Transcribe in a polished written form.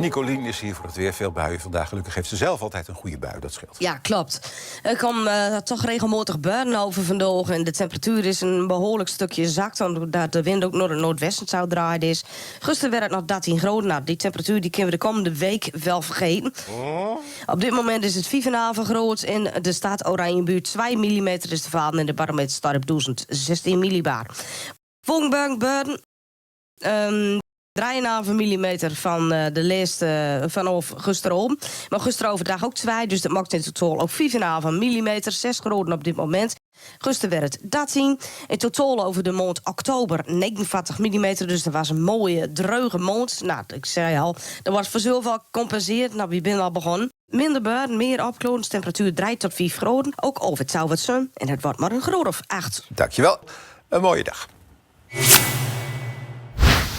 Nicolien is hier voor het weer. Veel buien vandaag. Gelukkig heeft ze zelf altijd een goede bui, dat scheelt. Ja, klopt. Er kwam toch regelmatig buien over vandaag. En de temperatuur is een behoorlijk stukje zakt, omdat de wind ook naar het noordwesten zou draaien is. Gisteren werd het nog 13 graden. Nou, die temperatuur die kunnen we de komende week wel vergeten. Op dit moment is het 5,5 graden. In de stad Oranjebuurt 2 mm is te varen. En de barometer staat op 1016 millibar. Volgende buien. 3,5 mm van de leeste vanaf gisteren. Maar gisteren overdag ook 2, dus dat maakt in totaal ook 4,5 mm. 6 graden op dit moment. Gisteren werd het 13. In totaal over de maand oktober 49 mm. Dus dat was een mooie, dreuge maand. Nou, ik zei al, dat was voor zoveel gecompenseerd. Nou, we zijn al begonnen. Minder buien, meer opklaringen, temperatuur 3 tot 5 graden. Ook over het zou wat zon. En het wordt maar een graad of 8. Dankjewel. Een mooie dag.